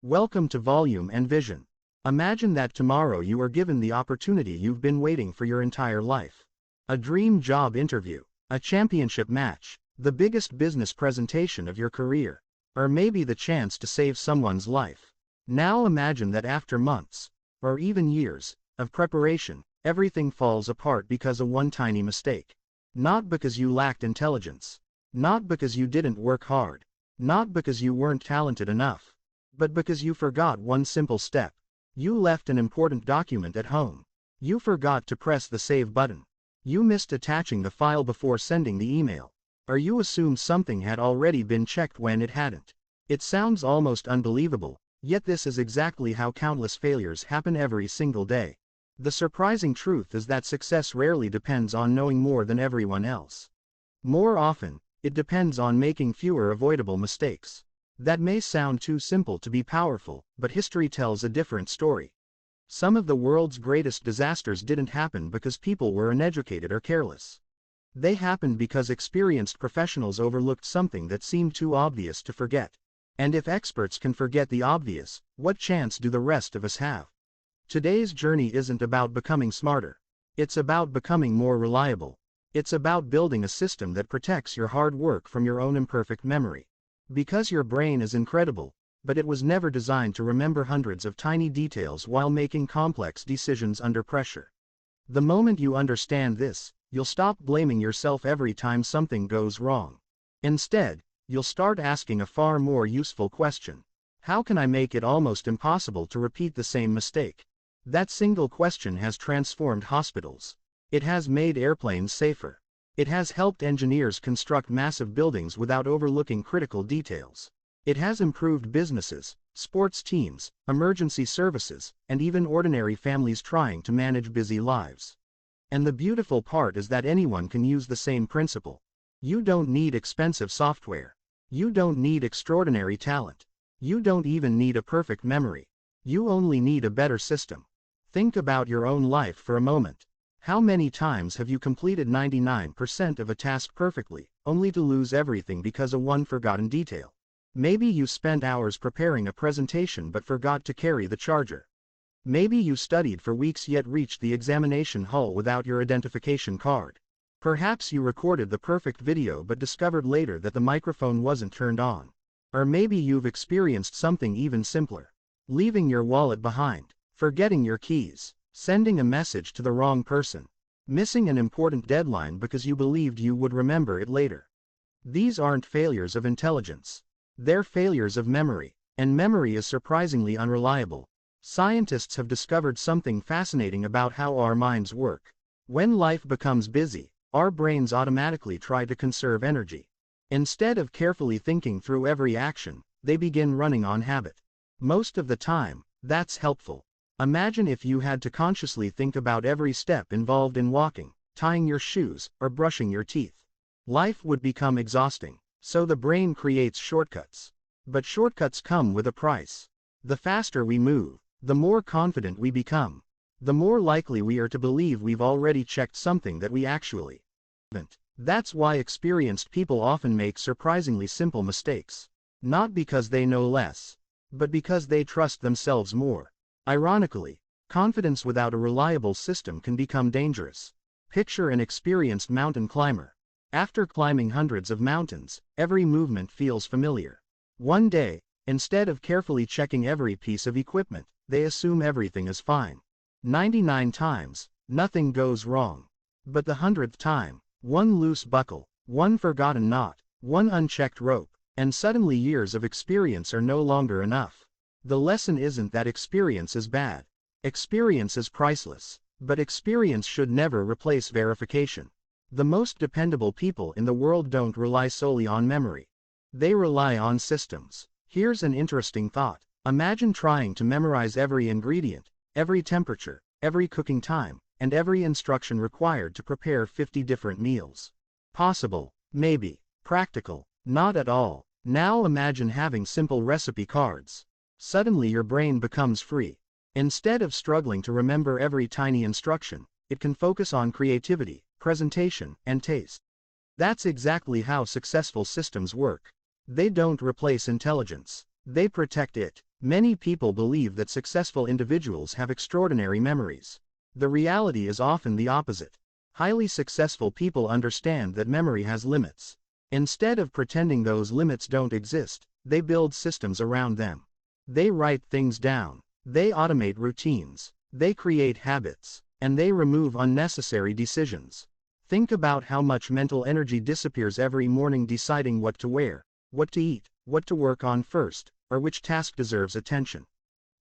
Welcome to Volume and Vision. Imagine that tomorrow you are given the opportunity you've been waiting for your entire life. A dream job interview, a championship match, the biggest business presentation of your career, or maybe the chance to save someone's life. Now imagine that after months, or even years, of preparation, everything falls apart because of one tiny mistake. Not because you lacked intelligence. Not because you didn't work hard. Not because you weren't talented enough. But because you forgot one simple step. You left an important document at home. You forgot to press the save button. You missed attaching the file before sending the email. Or you assumed something had already been checked when it hadn't. It sounds almost unbelievable, yet this is exactly how countless failures happen every single day. The surprising truth is that success rarely depends on knowing more than everyone else. More often, it depends on making fewer avoidable mistakes. That may sound too simple to be powerful, but history tells a different story. Some of the world's greatest disasters didn't happen because people were uneducated or careless. They happened because experienced professionals overlooked something that seemed too obvious to forget. And if experts can forget the obvious, what chance do the rest of us have? Today's journey isn't about becoming smarter. It's about becoming more reliable. It's about building a system that protects your hard work from your own imperfect memory. Because your brain is incredible, but it was never designed to remember hundreds of tiny details while making complex decisions under pressure. The moment you understand this, you'll stop blaming yourself every time something goes wrong. Instead, you'll start asking a far more useful question. How can I make it almost impossible to repeat the same mistake? That single question has transformed hospitals. It has made airplanes safer. It has helped engineers construct massive buildings without overlooking critical details. It has improved businesses, sports teams, emergency services, and even ordinary families trying to manage busy lives. And the beautiful part is that anyone can use the same principle. You don't need expensive software. You don't need extraordinary talent. You don't even need a perfect memory. You only need a better system. Think about your own life for a moment. How many times have you completed 99% of a task perfectly, only to lose everything because of one forgotten detail? Maybe you spent hours preparing a presentation but forgot to carry the charger. Maybe you studied for weeks yet reached the examination hall without your identification card. Perhaps you recorded the perfect video but discovered later that the microphone wasn't turned on. Or maybe you've experienced something even simpler. Leaving your wallet behind, forgetting your keys, sending a message to the wrong person, missing an important deadline because you believed you would remember it later. These aren't failures of intelligence. They're failures of memory, and memory is surprisingly unreliable. Scientists have discovered something fascinating about how our minds work. When life becomes busy, our brains automatically try to conserve energy. Instead of carefully thinking through every action, they begin running on habit. Most of the time, that's helpful. Imagine if you had to consciously think about every step involved in walking, tying your shoes, or brushing your teeth. Life would become exhausting, so the brain creates shortcuts. But shortcuts come with a price. The faster we move, the more confident we become. The more likely we are to believe we've already checked something that we actually haven't. That's why experienced people often make surprisingly simple mistakes. Not because they know less, but because they trust themselves more. Ironically, confidence without a reliable system can become dangerous. Picture an experienced mountain climber. After climbing hundreds of mountains, every movement feels familiar. One day, instead of carefully checking every piece of equipment, they assume everything is fine. 99 times, nothing goes wrong. But the 100th time, one loose buckle, one forgotten knot, one unchecked rope, and suddenly years of experience are no longer enough. The lesson isn't that experience is bad. Experience is priceless, but experience should never replace verification. The most dependable people in the world don't rely solely on memory. They rely on systems. Here's an interesting thought. Imagine trying to memorize every ingredient, every temperature, every cooking time, and every instruction required to prepare 50 different meals. Possible, maybe. Practical, not at all. Now imagine having simple recipe cards. Suddenly your brain becomes free. Instead of struggling to remember every tiny instruction, it can focus on creativity, presentation, and taste. That's exactly how successful systems work. They don't replace intelligence. They protect it. Many people believe that successful individuals have extraordinary memories. The reality is often the opposite. Highly successful people understand that memory has limits. Instead of pretending those limits don't exist, they build systems around them. They write things down. They automate routines. They create habits. And they remove unnecessary decisions. Think about how much mental energy disappears every morning deciding what to wear, what to eat, what to work on first, or which task deserves attention.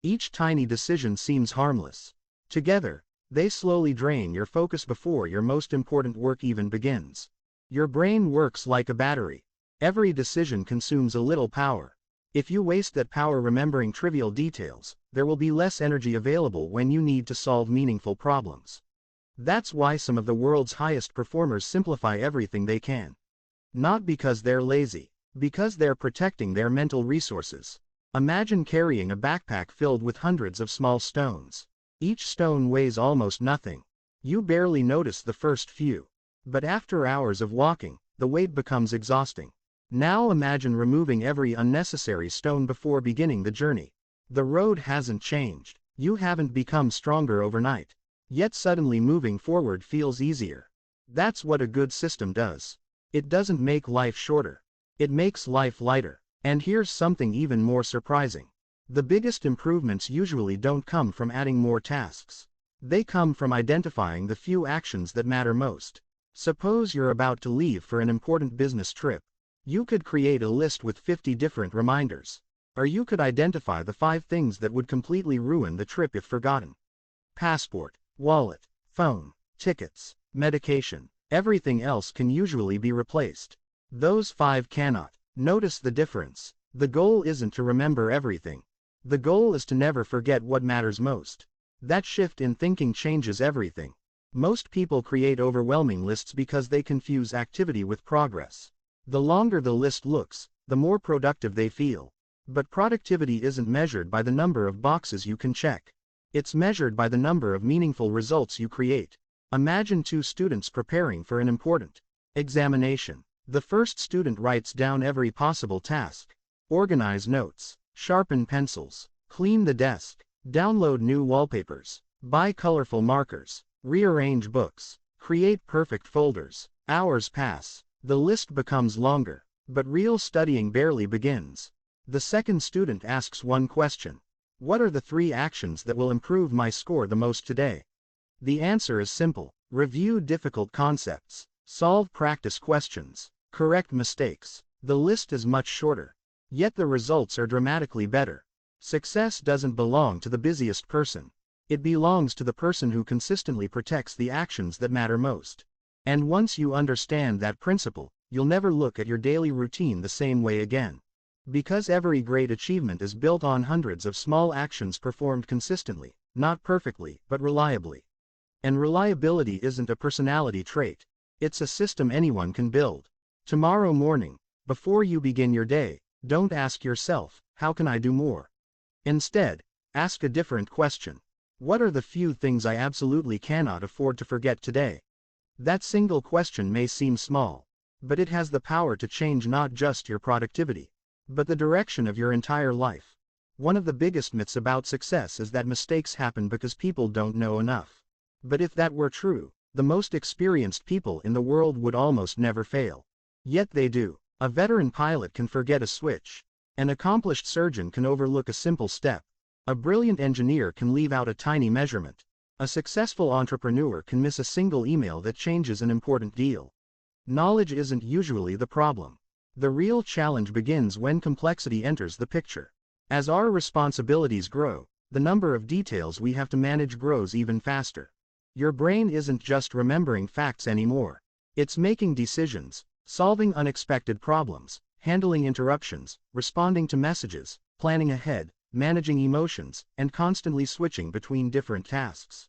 Each tiny decision seems harmless. Together, they slowly drain your focus before your most important work even begins. Your brain works like a battery. Every decision consumes a little power. If you waste that power remembering trivial details, there will be less energy available when you need to solve meaningful problems. That's why some of the world's highest performers simplify everything they can. Not because they're lazy, because they're protecting their mental resources. Imagine carrying a backpack filled with hundreds of small stones. Each stone weighs almost nothing. You barely notice the first few. But after hours of walking, the weight becomes exhausting. Now imagine removing every unnecessary stone before beginning the journey. The road hasn't changed. You haven't become stronger overnight. Yet suddenly moving forward feels easier. That's what a good system does. It doesn't make life shorter. It makes life lighter. And here's something even more surprising. The biggest improvements usually don't come from adding more tasks. They come from identifying the few actions that matter most. Suppose you're about to leave for an important business trip. You could create a list with 50 different reminders. Or you could identify the 5 things that would completely ruin the trip if forgotten. Passport, wallet, phone, tickets, medication. Everything else can usually be replaced. Those 5 cannot. Notice the difference. The goal isn't to remember everything. The goal is to never forget what matters most. That shift in thinking changes everything. Most people create overwhelming lists because they confuse activity with progress. The longer the list looks, the more productive they feel. But productivity isn't measured by the number of boxes you can check. It's measured by the number of meaningful results you create. Imagine 2 students preparing for an important examination. The first student writes down every possible task. Organize notes, sharpen pencils, clean the desk, download new wallpapers, buy colorful markers, rearrange books, create perfect folders. Hours pass. The list becomes longer, but real studying barely begins. The second student asks one question. What are the 3 actions that will improve my score the most today? The answer is simple. Review difficult concepts, solve practice questions, correct mistakes. The list is much shorter. Yet the results are dramatically better. Success doesn't belong to the busiest person. It belongs to the person who consistently protects the actions that matter most. And once you understand that principle, you'll never look at your daily routine the same way again. Because every great achievement is built on hundreds of small actions performed consistently, not perfectly, but reliably. And reliability isn't a personality trait. It's a system anyone can build. Tomorrow morning, before you begin your day, don't ask yourself, how can I do more? Instead, ask a different question. What are the few things I absolutely cannot afford to forget today? That single question may seem small, but it has the power to change not just your productivity, but the direction of your entire life. One of the biggest myths about success is that mistakes happen because people don't know enough. But if that were true, the most experienced people in the world would almost never fail. Yet they do. A veteran pilot can forget a switch. An accomplished surgeon can overlook a simple step. A brilliant engineer can leave out a tiny measurement. A successful entrepreneur can miss a single email that changes an important deal. Knowledge isn't usually the problem. The real challenge begins when complexity enters the picture. As our responsibilities grow, the number of details we have to manage grows even faster. Your brain isn't just remembering facts anymore. It's making decisions, solving unexpected problems, handling interruptions, responding to messages, planning ahead, managing emotions, and constantly switching between different tasks.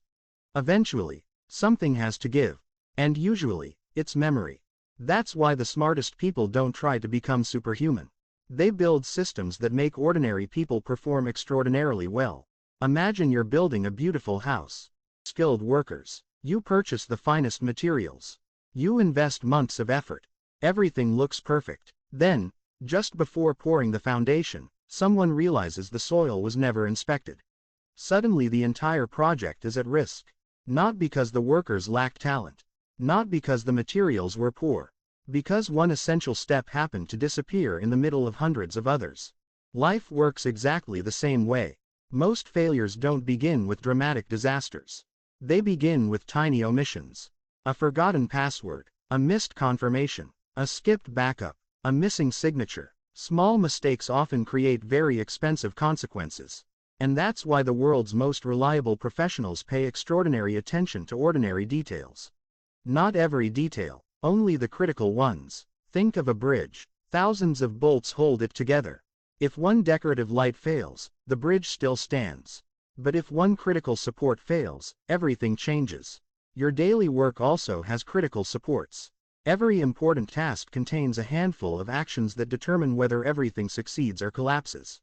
Eventually, something has to give. And usually, it's memory. That's why the smartest people don't try to become superhuman. They build systems that make ordinary people perform extraordinarily well. Imagine you're building a beautiful house. Skilled workers. You purchase the finest materials. You invest months of effort. Everything looks perfect. Then, just before pouring the foundation, Someone realizes the soil was never inspected. Suddenly the entire project is at risk. Not because the workers lacked talent. Not because the materials were poor. Because one essential step happened to disappear in the middle of hundreds of others. Life works exactly the same way. Most failures don't begin with dramatic disasters. They begin with tiny omissions. A forgotten password, a missed confirmation, a skipped backup, a missing signature. Small mistakes often create very expensive consequences. And that's why the world's most reliable professionals pay extraordinary attention to ordinary details. Not every detail, only the critical ones. Think of a bridge. Thousands of bolts hold it together. If one decorative light fails, the bridge still stands. But if one critical support fails, everything changes. Your daily work also has critical supports. Every important task contains a handful of actions that determine whether everything succeeds or collapses.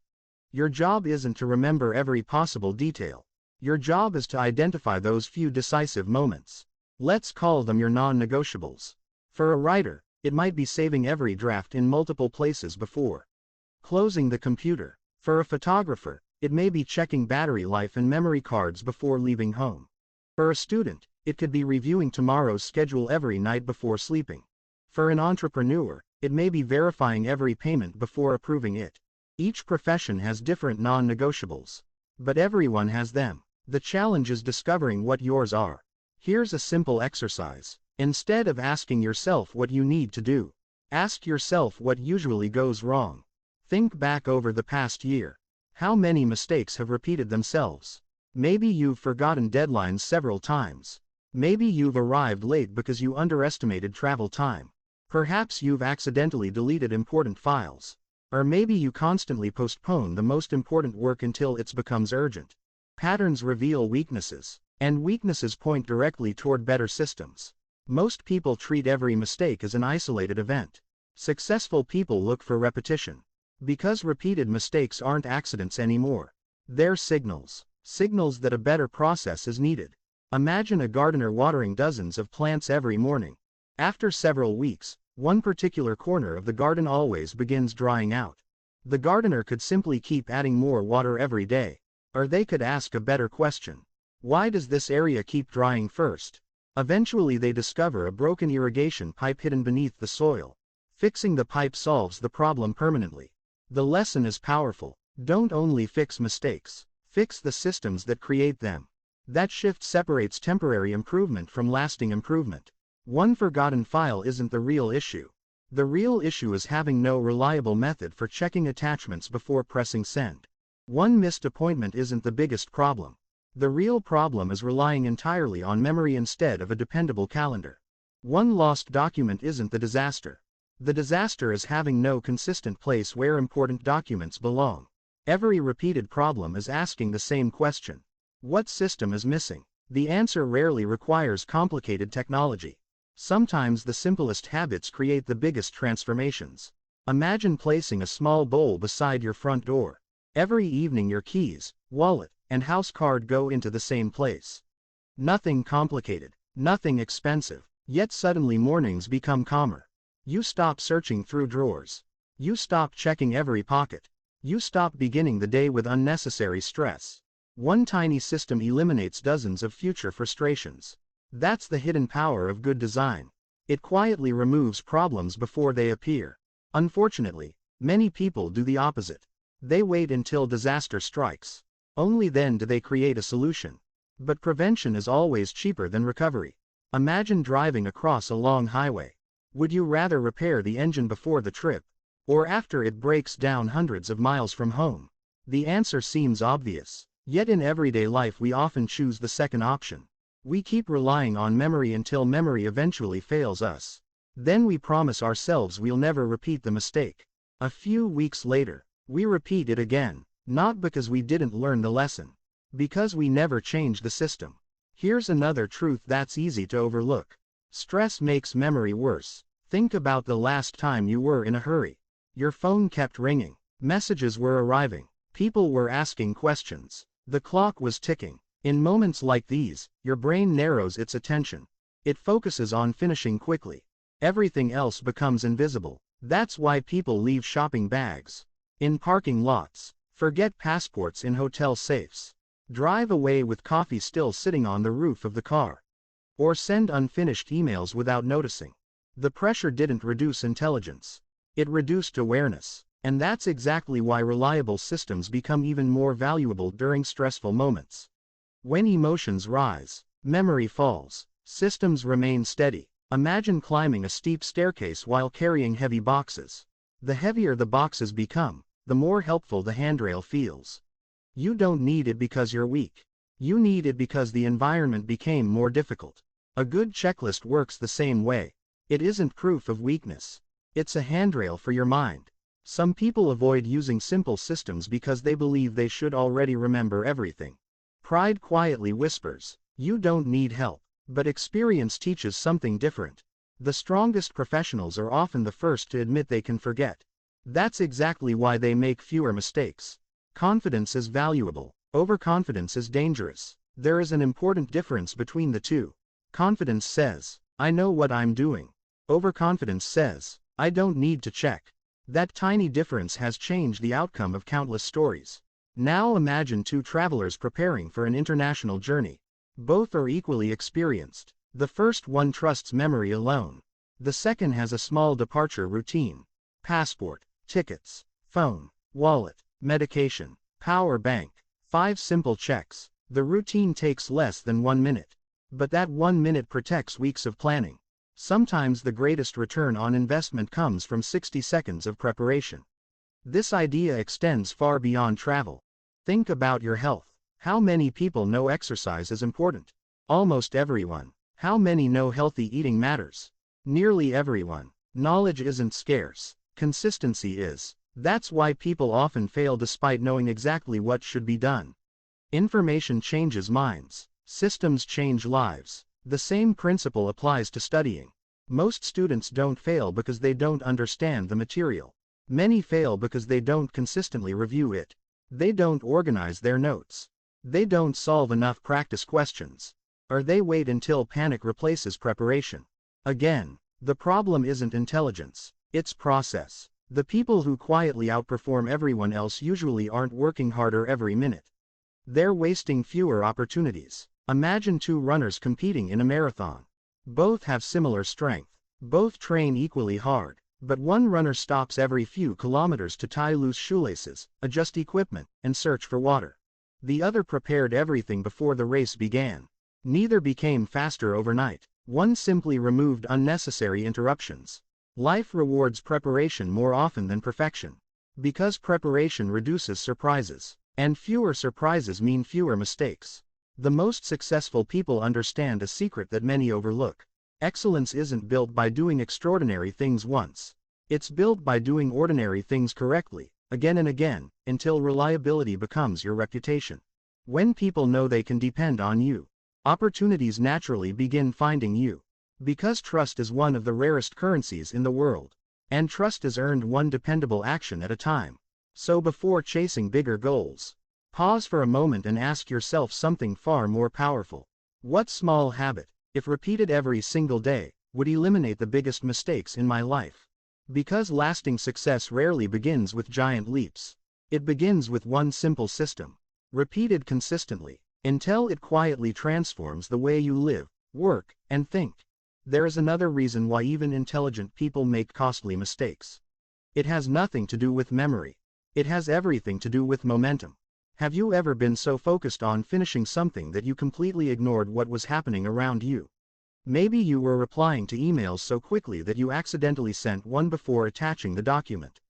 Your job isn't to remember every possible detail. Your job is to identify those few decisive moments. Let's call them your non-negotiables. For a writer, it might be saving every draft in multiple places before closing the computer. For a photographer, it may be checking battery life and memory cards before leaving home. For a student, it could be reviewing tomorrow's schedule every night before sleeping. For an entrepreneur, it may be verifying every payment before approving it. Each profession has different non-negotiables. But everyone has them. The challenge is discovering what yours are. Here's a simple exercise. Instead of asking yourself what you need to do, ask yourself what usually goes wrong. Think back over the past year. How many mistakes have repeated themselves? Maybe you've forgotten deadlines several times. Maybe you've arrived late because you underestimated travel time. Perhaps you've accidentally deleted important files. Or maybe you constantly postpone the most important work until it becomes urgent. Patterns reveal weaknesses, and weaknesses point directly toward better systems. Most people treat every mistake as an isolated event. Successful people look for repetition. Because repeated mistakes aren't accidents anymore. They're signals. Signals that a better process is needed. Imagine a gardener watering dozens of plants every morning. After several weeks, one particular corner of the garden always begins drying out. The gardener could simply keep adding more water every day. Or they could ask a better question. Why does this area keep drying first? Eventually they discover a broken irrigation pipe hidden beneath the soil. Fixing the pipe solves the problem permanently. The lesson is powerful. Don't only fix mistakes. Fix the systems that create them. That shift separates temporary improvement from lasting improvement. One forgotten file isn't the real issue. The real issue is having no reliable method for checking attachments before pressing send. One missed appointment isn't the biggest problem. The real problem is relying entirely on memory instead of a dependable calendar. One lost document isn't the disaster. The disaster is having no consistent place where important documents belong. Every repeated problem is asking the same question. What system is missing? The answer rarely requires complicated technology. Sometimes the simplest habits create the biggest transformations. Imagine placing a small bowl beside your front door. Every evening your keys, wallet, and house card go into the same place. Nothing complicated, nothing expensive, yet suddenly mornings become calmer. You stop searching through drawers. You stop checking every pocket. You stop beginning the day with unnecessary stress. One tiny system eliminates dozens of future frustrations. That's the hidden power of good design. It quietly removes problems before they appear. Unfortunately, many people do the opposite. They wait until disaster strikes. Only then do they create a solution. But prevention is always cheaper than recovery. Imagine driving across a long highway. Would you rather repair the engine before the trip, or after it breaks down hundreds of miles from home? The answer seems obvious. Yet in everyday life we often choose the second option. We keep relying on memory until memory eventually fails us. Then we promise ourselves we'll never repeat the mistake. A few weeks later, we repeat it again, not because we didn't learn the lesson, because we never changed the system. Here's another truth that's easy to overlook. Stress makes memory worse. Think about the last time you were in a hurry. Your phone kept ringing. Messages were arriving. People were asking questions. The clock was ticking. In moments like these, your brain narrows its attention. It focuses on finishing quickly. Everything else becomes invisible. That's why people leave shopping bags in parking lots. Forget passports in hotel safes. Drive away with coffee still sitting on the roof of the car. Or send unfinished emails without noticing. The pressure didn't reduce intelligence. It reduced awareness. And that's exactly why reliable systems become even more valuable during stressful moments. When emotions rise, memory falls, systems remain steady. Imagine climbing a steep staircase while carrying heavy boxes. The heavier the boxes become, the more helpful the handrail feels. You don't need it because you're weak. You need it because the environment became more difficult. A good checklist works the same way. It isn't proof of weakness. It's a handrail for your mind. Some people avoid using simple systems because they believe they should already remember everything. Pride quietly whispers, "You don't need help." But experience teaches something different. The strongest professionals are often the first to admit they can forget. That's exactly why they make fewer mistakes. Confidence is valuable. Overconfidence is dangerous. There is an important difference between the two. Confidence says, "I know what I'm doing." Overconfidence says, "I don't need to check." That tiny difference has changed the outcome of countless stories. Now imagine two travelers preparing for an international journey. Both are equally experienced. The first one trusts memory alone. The second has a small departure routine. Passport, tickets, phone, wallet, medication, power bank. 5 simple checks. The routine takes less than 1 minute. But that 1 minute protects weeks of planning. Sometimes the greatest return on investment comes from 60 seconds of preparation. This idea extends far beyond travel. Think about your health. How many people know exercise is important? Almost everyone. How many know healthy eating matters? Nearly everyone. Knowledge isn't scarce. Consistency is. That's why people often fail despite knowing exactly what should be done. Information changes minds. Systems change lives. The same principle applies to studying. Most students don't fail because they don't understand the material. Many fail because they don't consistently review it. They don't organize their notes. They don't solve enough practice questions. Or they wait until panic replaces preparation. Again, the problem isn't intelligence, it's process. The people who quietly outperform everyone else usually aren't working harder every minute. They're wasting fewer opportunities. Imagine 2 runners competing in a marathon. Both have similar strength. Both train equally hard. But one runner stops every few kilometers to tie loose shoelaces, adjust equipment, and search for water. The other prepared everything before the race began. Neither became faster overnight. One simply removed unnecessary interruptions. Life rewards preparation more often than perfection. Because preparation reduces surprises. And fewer surprises mean fewer mistakes. The most successful people understand a secret that many overlook. Excellence isn't built by doing extraordinary things once. It's built by doing ordinary things correctly, again and again, until reliability becomes your reputation. When people know they can depend on you, opportunities naturally begin finding you. Because trust is one of the rarest currencies in the world. And trust is earned one dependable action at a time. So before chasing bigger goals, pause for a moment and ask yourself something far more powerful. What small habit, if repeated every single day, would eliminate the biggest mistakes in my life? Because lasting success rarely begins with giant leaps. It begins with one simple system, repeated consistently, until it quietly transforms the way you live, work, and think. There is another reason why even intelligent people make costly mistakes. It has nothing to do with memory. It has everything to do with momentum. Have you ever been so focused on finishing something that you completely ignored what was happening around you? Maybe you were replying to emails so quickly that you accidentally sent one before attaching the document.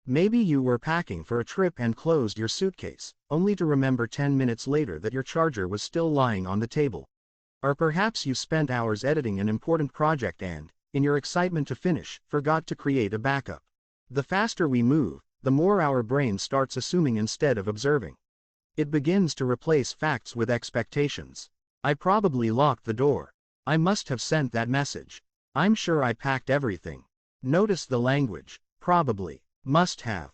Maybe you were packing for a trip and closed your suitcase, only to remember 10 minutes later that your charger was still lying on the table. Or perhaps you spent hours editing an important project and, in your excitement to finish, forgot to create a backup. The faster we move, the more our brain starts assuming instead of observing. It begins to replace facts with expectations. I probably locked the door. I must have sent that message. I'm sure I packed everything. Notice the language. Probably. Must have.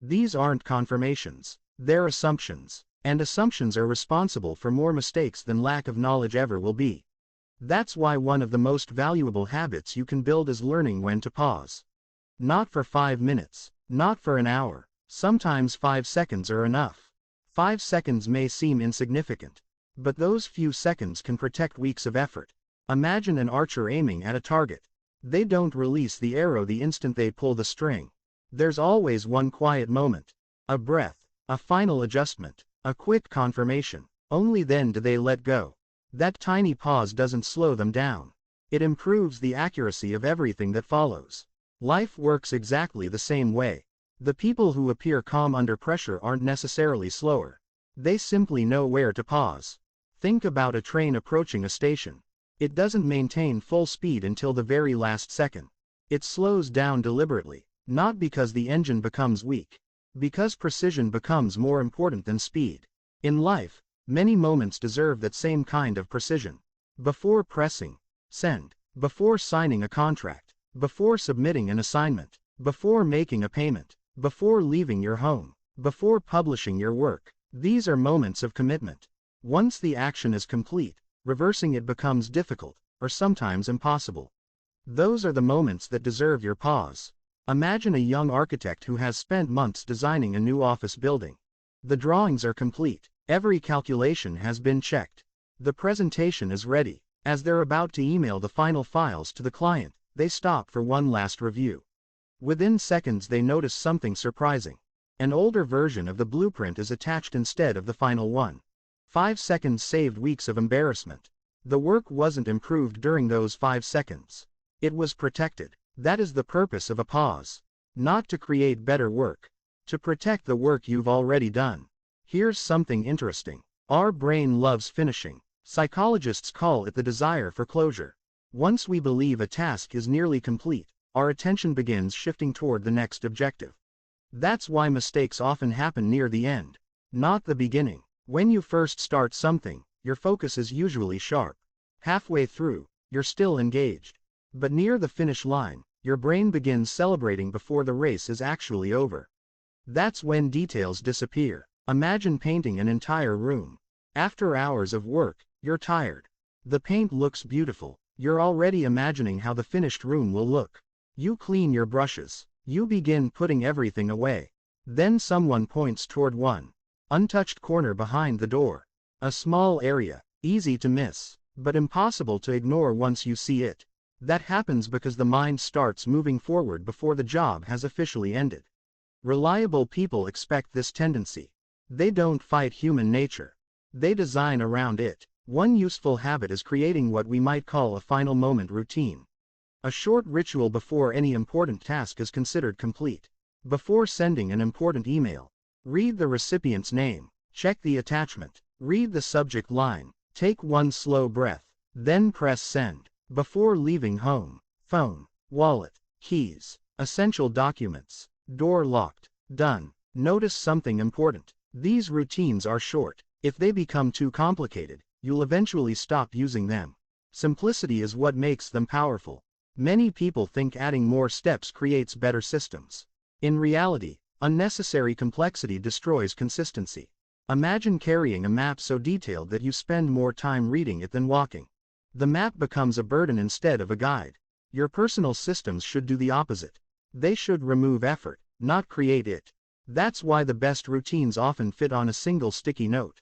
These aren't confirmations. They're assumptions. And assumptions are responsible for more mistakes than lack of knowledge ever will be. That's why one of the most valuable habits you can build is learning when to pause. Not for 5 minutes. Not for an hour. Sometimes 5 seconds are enough. 5 seconds may seem insignificant, but those few seconds can protect weeks of effort. Imagine an archer aiming at a target. They don't release the arrow the instant they pull the string. There's always one quiet moment. A breath, a final adjustment, a quick confirmation. Only then do they let go. That tiny pause doesn't slow them down. It improves the accuracy of everything that follows. Life works exactly the same way. The people who appear calm under pressure aren't necessarily slower. They simply know where to pause. Think about a train approaching a station. It doesn't maintain full speed until the very last second. It slows down deliberately, not because the engine becomes weak, because precision becomes more important than speed. In life, many moments deserve that same kind of precision. Before pressing send, before signing a contract, before submitting an assignment, before making a payment, before leaving your home, before publishing your work. These are moments of commitment. Once the action is complete, reversing it becomes difficult, or sometimes impossible. Those are the moments that deserve your pause. Imagine a young architect who has spent months designing a new office building. The drawings are complete, every calculation has been checked. The presentation is ready. As they're about to email the final files to the client, they stop for one last review. Within seconds they notice something surprising. An older version of the blueprint is attached instead of the final one. 5 seconds saved weeks of embarrassment. The work wasn't improved during those 5 seconds. It was protected. That is the purpose of a pause. Not to create better work. To protect the work you've already done. Here's something interesting. Our brain loves finishing. Psychologists call it the desire for closure. Once we believe a task is nearly complete, our attention begins shifting toward the next objective. That's why mistakes often happen near the end, not the beginning. When you first start something, your focus is usually sharp. Halfway through, you're still engaged. But near the finish line, your brain begins celebrating before the race is actually over. That's when details disappear. Imagine painting an entire room. After hours of work, you're tired. The paint looks beautiful. You're already imagining how the finished room will look. You clean your brushes. You begin putting everything away. Then someone points toward one untouched corner behind the door. A small area, easy to miss, but impossible to ignore once you see it. That happens because the mind starts moving forward before the job has officially ended. Reliable people expect this tendency. They don't fight human nature. They design around it. One useful habit is creating what we might call a final moment routine. A short ritual before any important task is considered complete. Before sending an important email, read the recipient's name, check the attachment, read the subject line, take one slow breath, then press send. Before leaving home, phone, wallet, keys, essential documents, door locked, done. Notice something important. These routines are short. If they become too complicated, you'll eventually stop using them. Simplicity is what makes them powerful. Many people think adding more steps creates better systems. In reality, unnecessary complexity destroys consistency. Imagine carrying a map so detailed that you spend more time reading it than walking. The map becomes a burden instead of a guide. Your personal systems should do the opposite. They should remove effort, not create it. That's why the best routines often fit on a single sticky note.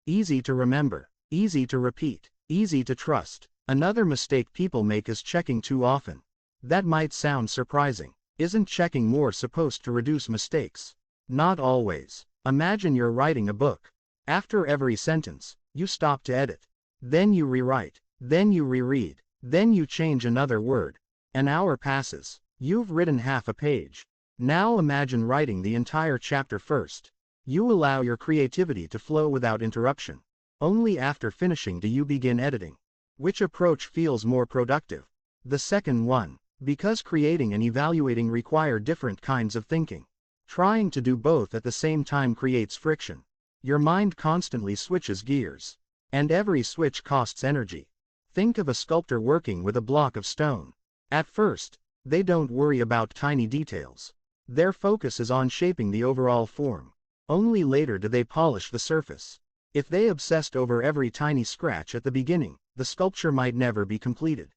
Easy to remember, easy to repeat, easy to trust. Another mistake people make is checking too often. That might sound surprising. Isn't checking more supposed to reduce mistakes? Not always. Imagine you're writing a book. After every sentence, you stop to edit. Then you rewrite. Then you reread. Then you change another word. An hour passes. You've written half a page. Now imagine writing the entire chapter first. You allow your creativity to flow without interruption. Only after finishing do you begin editing. Which approach feels more productive? The second one. Because creating and evaluating require different kinds of thinking. Trying to do both at the same time creates friction. Your mind constantly switches gears. And every switch costs energy. Think of a sculptor working with a block of stone. At first, they don't worry about tiny details. Their focus is on shaping the overall form. Only later do they polish the surface. If they obsessed over every tiny scratch at the beginning, the sculpture might never be completed.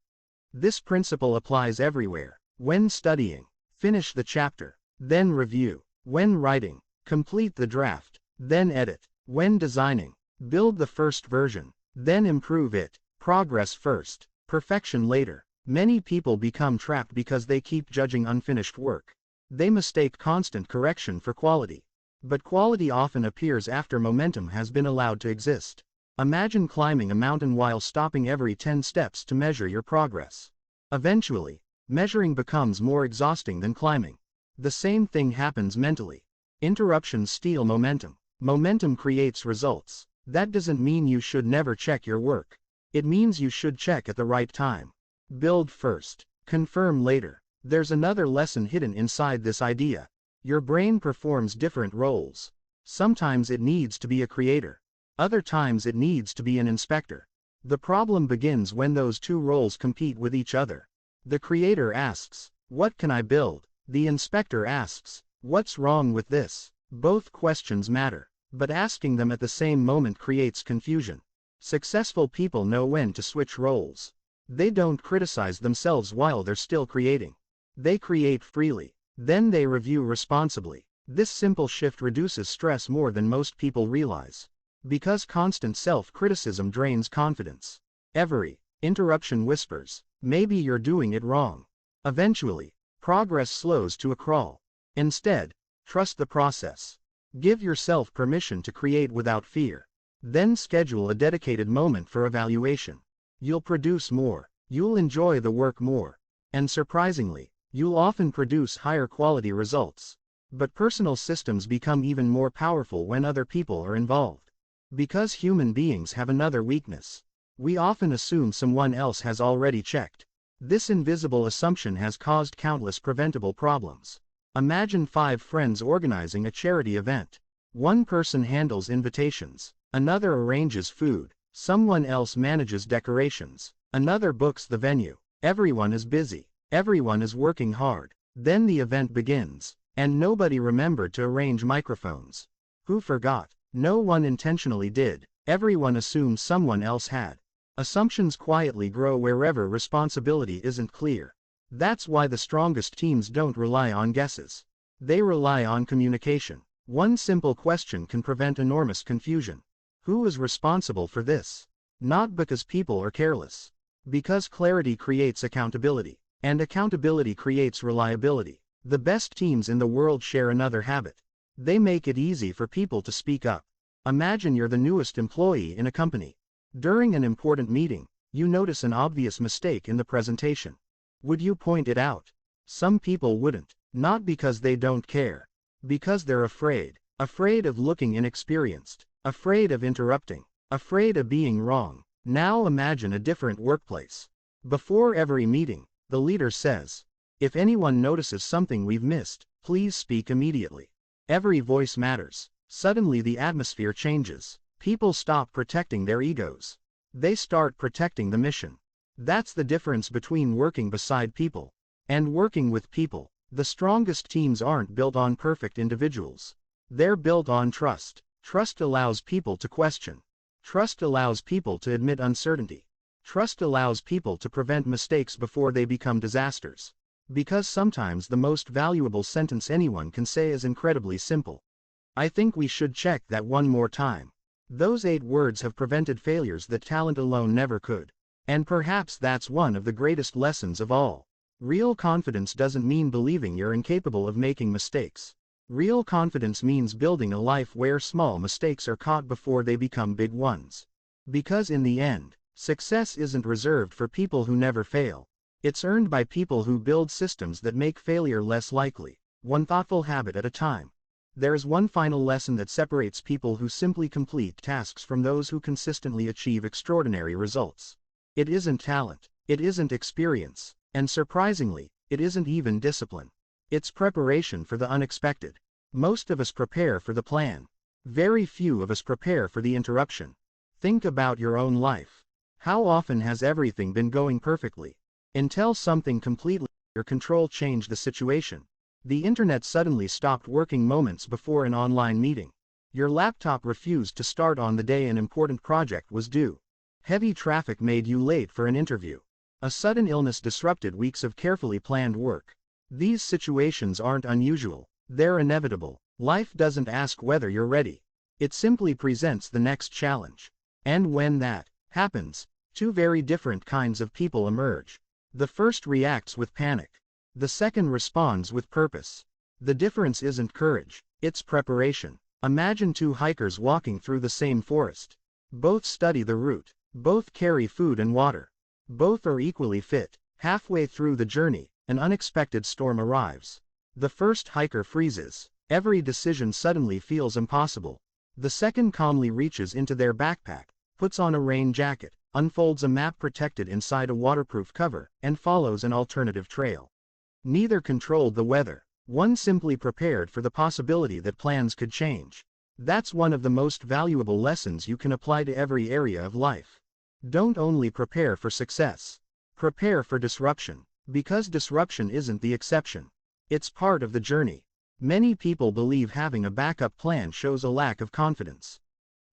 This principle applies everywhere. When studying, finish the chapter, then review. When writing, complete the draft, then edit. When designing, build the first version, then improve it. Progress first, perfection later. Many people become trapped because they keep judging unfinished work. They mistake constant correction for quality. But quality often appears after momentum has been allowed to exist. Imagine climbing a mountain while stopping every 10 steps to measure your progress. Eventually, measuring becomes more exhausting than climbing. The same thing happens mentally. Interruptions steal momentum. Momentum creates results. That doesn't mean you should never check your work. It means you should check at the right time. Build first, confirm later. There's another lesson hidden inside this idea. Your brain performs different roles. Sometimes it needs to be a creator. Other times it needs to be an inspector. The problem begins when those two roles compete with each other. The creator asks, "What can I build?" The inspector asks, "What's wrong with this?" Both questions matter, but asking them at the same moment creates confusion. Successful people know when to switch roles. They don't criticize themselves while they're still creating. They create freely. Then they review responsibly. This simple shift reduces stress more than most people realize. Because constant self-criticism drains confidence. Every interruption whispers, "Maybe you're doing it wrong." Eventually, progress slows to a crawl. Instead, trust the process. Give yourself permission to create without fear. Then schedule a dedicated moment for evaluation. You'll produce more. You'll enjoy the work more. And surprisingly, you'll often produce higher quality results. But personal systems become even more powerful when other people are involved. Because human beings have another weakness. We often assume someone else has already checked. This invisible assumption has caused countless preventable problems. Imagine 5 friends organizing a charity event. One person handles invitations, another arranges food, someone else manages decorations, another books the venue. Everyone is busy, everyone is working hard. Then the event begins, and nobody remembered to arrange microphones. Who forgot? No one intentionally did. Everyone assumes someone else had. Assumptions quietly grow wherever responsibility isn't clear. That's why the strongest teams don't rely on guesses. They rely on communication. One simple question can prevent enormous confusion. Who is responsible for this? Not because people are careless. Because clarity creates accountability. And accountability creates reliability. The best teams in the world share another habit. They make it easy for people to speak up. Imagine you're the newest employee in a company. During an important meeting, you notice an obvious mistake in the presentation. Would you point it out? Some people wouldn't. Not because they don't care. Because they're afraid. Afraid of looking inexperienced. Afraid of interrupting. Afraid of being wrong. Now imagine a different workplace. Before every meeting, the leader says, "If anyone notices something we've missed, please speak immediately." Every voice matters. Suddenly the atmosphere changes. People stop protecting their egos. They start protecting the mission. That's the difference between working beside people and working with people. The strongest teams aren't built on perfect individuals. They're built on trust. Trust allows people to question. Trust allows people to admit uncertainty. Trust allows people to prevent mistakes before they become disasters. Because sometimes the most valuable sentence anyone can say is incredibly simple. "I think we should check that one more time." Those 8 words have prevented failures that talent alone never could. And perhaps that's one of the greatest lessons of all. Real confidence doesn't mean believing you're incapable of making mistakes. Real confidence means building a life where small mistakes are caught before they become big ones. Because in the end, success isn't reserved for people who never fail. It's earned by people who build systems that make failure less likely, one thoughtful habit at a time. There's one final lesson that separates people who simply complete tasks from those who consistently achieve extraordinary results. It isn't talent, it isn't experience, and surprisingly, it isn't even discipline. It's preparation for the unexpected. Most of us prepare for the plan. Very few of us prepare for the interruption. Think about your own life. How often has everything been going perfectly? Until something completely out of your control changed the situation. The internet suddenly stopped working moments before an online meeting. Your laptop refused to start on the day an important project was due. Heavy traffic made you late for an interview. A sudden illness disrupted weeks of carefully planned work. These situations aren't unusual. They're inevitable. Life doesn't ask whether you're ready. It simply presents the next challenge. And when that happens, two very different kinds of people emerge. The first reacts with panic. The second responds with purpose. The difference isn't courage, it's preparation. Imagine two hikers walking through the same forest. Both study the route. Both carry food and water. Both are equally fit. Halfway through the journey, an unexpected storm arrives. The first hiker freezes. Every decision suddenly feels impossible. The second calmly reaches into their backpack, puts on a rain jacket, unfolds a map protected inside a waterproof cover, and follows an alternative trail. Neither controlled the weather. One simply prepared for the possibility that plans could change. That's one of the most valuable lessons you can apply to every area of life. Don't only prepare for success. Prepare for disruption. Because disruption isn't the exception. It's part of the journey. Many people believe having a backup plan shows a lack of confidence.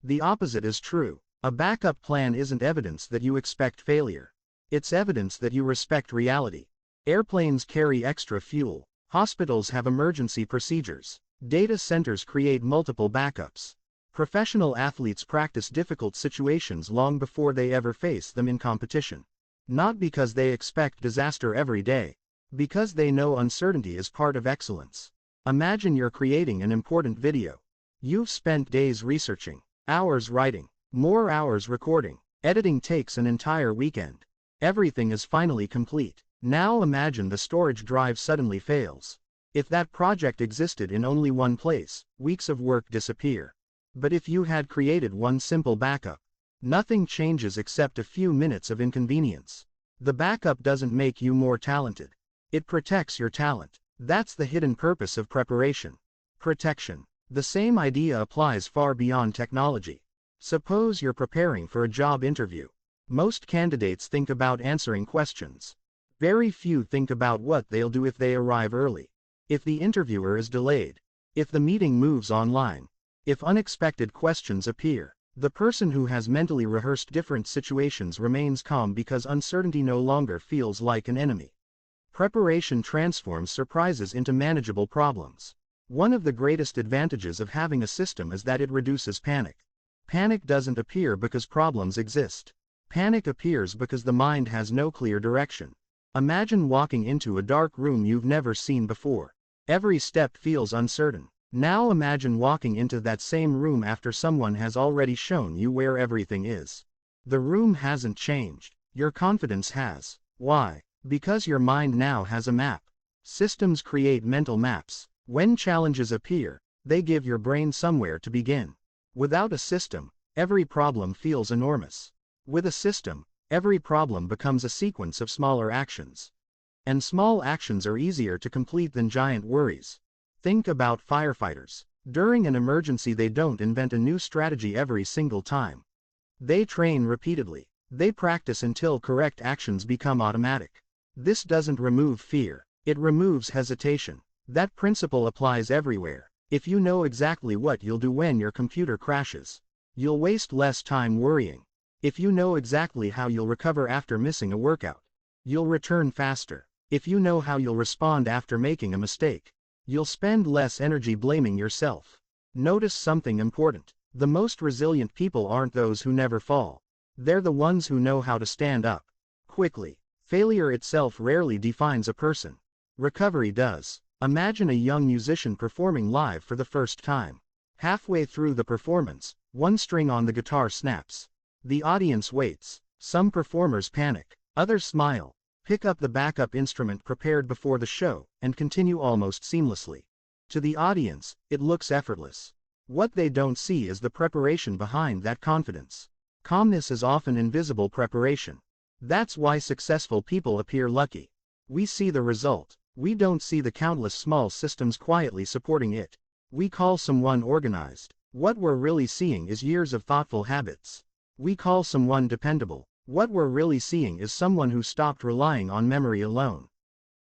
The opposite is true. A backup plan isn't evidence that you expect failure. It's evidence that you respect reality. Airplanes carry extra fuel. Hospitals have emergency procedures. Data centers create multiple backups. Professional athletes practice difficult situations long before they ever face them in competition. Not because they expect disaster every day. Because they know uncertainty is part of excellence. Imagine you're creating an important video. You've spent days researching, hours writing, more hours recording. Editing takes an entire weekend. Everything is finally complete. Now imagine the storage drive suddenly fails. If that project existed in only one place, weeks of work disappear. But if you had created one simple backup, nothing changes except a few minutes of inconvenience. The backup doesn't make you more talented. It protects your talent. That's the hidden purpose of preparation. Protection. The same idea applies far beyond technology. Suppose you're preparing for a job interview. Most candidates think about answering questions. Very few think about what they'll do if they arrive early. If the interviewer is delayed. If the meeting moves online. If unexpected questions appear. The person who has mentally rehearsed different situations remains calm because uncertainty no longer feels like an enemy. Preparation transforms surprises into manageable problems. One of the greatest advantages of having a system is that it reduces panic. Panic doesn't appear because problems exist. Panic appears because the mind has no clear direction. Imagine walking into a dark room you've never seen before. Every step feels uncertain. Now imagine walking into that same room after someone has already shown you where everything is. The room hasn't changed. Your confidence has. Why? Because your mind now has a map. Systems create mental maps. When challenges appear, they give your brain somewhere to begin. Without a system, every problem feels enormous. With a system, every problem becomes a sequence of smaller actions. And small actions are easier to complete than giant worries. Think about firefighters. During an emergency, they don't invent a new strategy every single time. They train repeatedly. They practice until correct actions become automatic. This doesn't remove fear. It removes hesitation. That principle applies everywhere. If you know exactly what you'll do when your computer crashes, you'll waste less time worrying. If you know exactly how you'll recover after missing a workout, you'll return faster. If you know how you'll respond after making a mistake, you'll spend less energy blaming yourself. Notice something important. The most resilient people aren't those who never fall. They're the ones who know how to stand up quickly. Failure itself rarely defines a person. Recovery does. Imagine a young musician performing live for the first time. Halfway through the performance, one string on the guitar snaps. The audience waits. Some performers panic. Others smile, pick up the backup instrument prepared before the show, and continue almost seamlessly. To the audience, it looks effortless. What they don't see is the preparation behind that confidence. Calmness is often invisible preparation. That's why successful people appear lucky. We see the result. We don't see the countless small systems quietly supporting it. We call someone organized. What we're really seeing is years of thoughtful habits. We call someone dependable. What we're really seeing is someone who stopped relying on memory alone.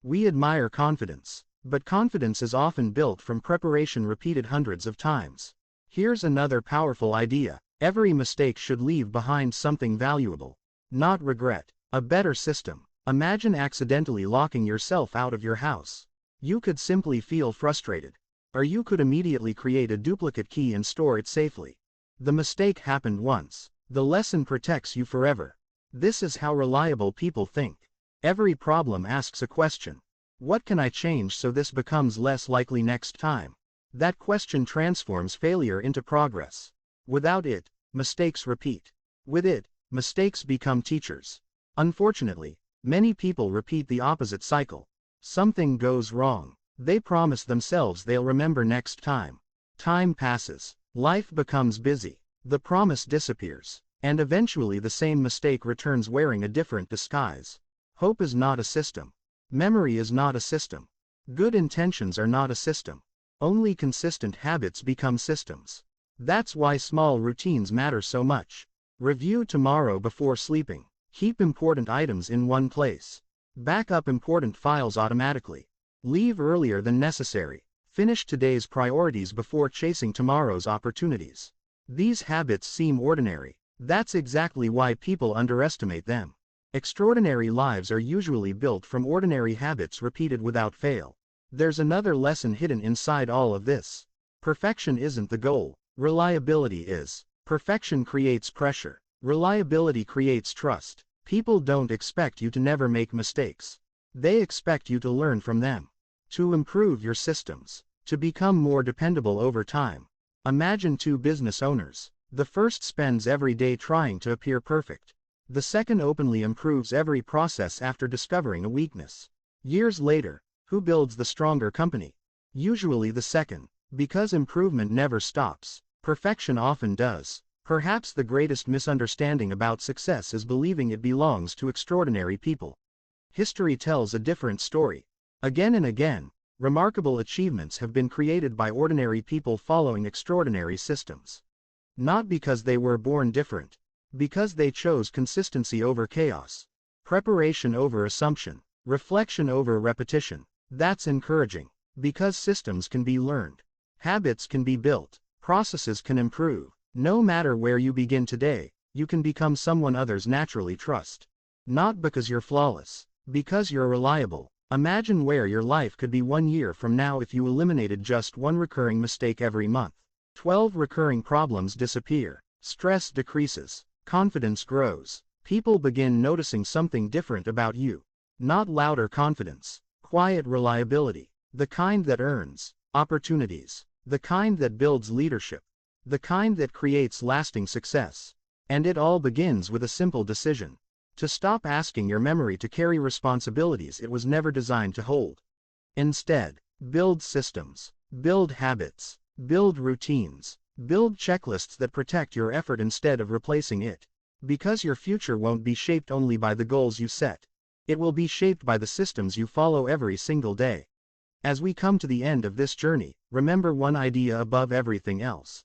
We admire confidence, but confidence is often built from preparation repeated hundreds of times. Here's another powerful idea. Every mistake should leave behind something valuable. Not regret. A better system. Imagine accidentally locking yourself out of your house. You could simply feel frustrated. or you could immediately create a duplicate key and store it safely. The mistake happened once. The lesson protects you forever. This is how reliable people think. Every problem asks a question. What can I change so this becomes less likely next time? That question transforms failure into progress. Without it, mistakes repeat. With it, mistakes become teachers. Unfortunately, many people repeat the opposite cycle. Something goes wrong. They promise themselves they'll remember next time. Time passes. Life becomes busy. The promise disappears. And eventually the same mistake returns wearing a different disguise. Hope is not a system. Memory is not a system. Good intentions are not a system. Only consistent habits become systems. That's why small routines matter so much. Review tomorrow before sleeping. Keep important items in one place. Back up important files automatically. Leave earlier than necessary. Finish today's priorities before chasing tomorrow's opportunities. These habits seem ordinary. That's exactly why people underestimate them. Extraordinary lives are usually built from ordinary habits repeated without fail. There's another lesson hidden inside all of this. Perfection isn't the goal. Reliability is. Perfection creates pressure. Reliability creates trust. People don't expect you to never make mistakes. They expect you to learn from them. To improve your systems. To become more dependable over time. Imagine two business owners. The first spends every day trying to appear perfect. The second openly improves every process after discovering a weakness. Years later, who builds the stronger company? Usually the second. Because improvement never stops. Perfection often does. Perhaps the greatest misunderstanding about success is believing it belongs to extraordinary people. History tells a different story. Again and again, remarkable achievements have been created by ordinary people following extraordinary systems. Not because they were born different. Because they chose consistency over chaos. Preparation over assumption. Reflection over repetition. That's encouraging. Because systems can be learned. Habits can be built. Processes can improve. No matter where you begin today, you can become someone others naturally trust. Not because you're flawless. Because you're reliable. Imagine where your life could be 1 year from now if you eliminated just one recurring mistake every month. 12 recurring problems disappear. Stress decreases. Confidence grows. People begin noticing something different about you. Not louder confidence. Quiet reliability. The kind that earns opportunities. The kind that builds leadership. The kind that creates lasting success. And it all begins with a simple decision. To stop asking your memory to carry responsibilities it was never designed to hold. Instead, build systems. Build habits. Build routines. Build checklists that protect your effort instead of replacing it. Because your future won't be shaped only by the goals you set. It will be shaped by the systems you follow every single day. As we come to the end of this journey, remember one idea above everything else.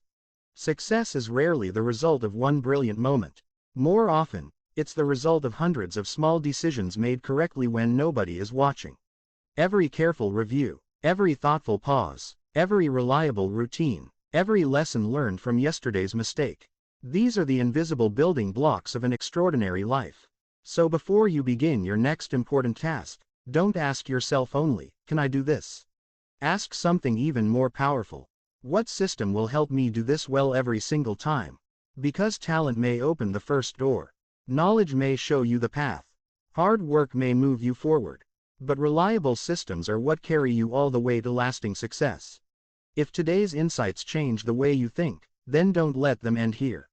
Success is rarely the result of one brilliant moment. More often, it's the result of hundreds of small decisions made correctly when nobody is watching. Every careful review, every thoughtful pause, every reliable routine, every lesson learned from yesterday's mistake. These are the invisible building blocks of an extraordinary life. So before you begin your next important task, don't ask yourself only, can I do this? Ask something even more powerful. What system will help me do this well every single time? Because talent may open the first door. Knowledge may show you the path. Hard work may move you forward. But reliable systems are what carry you all the way to lasting success. If today's insights change the way you think, then don't let them end here.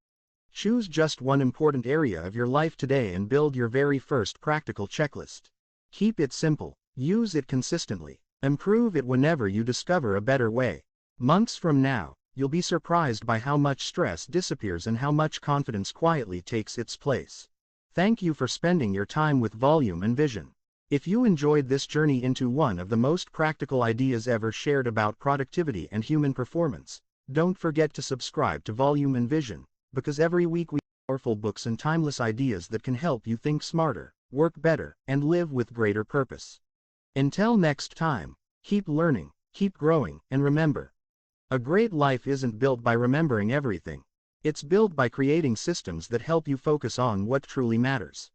Choose just one important area of your life today and build your very first practical checklist. Keep it simple. Use it consistently. Improve it whenever you discover a better way. Months from now, you'll be surprised by how much stress disappears and how much confidence quietly takes its place. Thank you for spending your time with Volume and Vision. If you enjoyed this journey into one of the most practical ideas ever shared about productivity and human performance, don't forget to subscribe to Volume and Vision, because every week we have powerful books and timeless ideas that can help you think smarter, work better, and live with greater purpose. Until next time, keep learning, keep growing, and remember, a great life isn't built by remembering everything. It's built by creating systems that help you focus on what truly matters.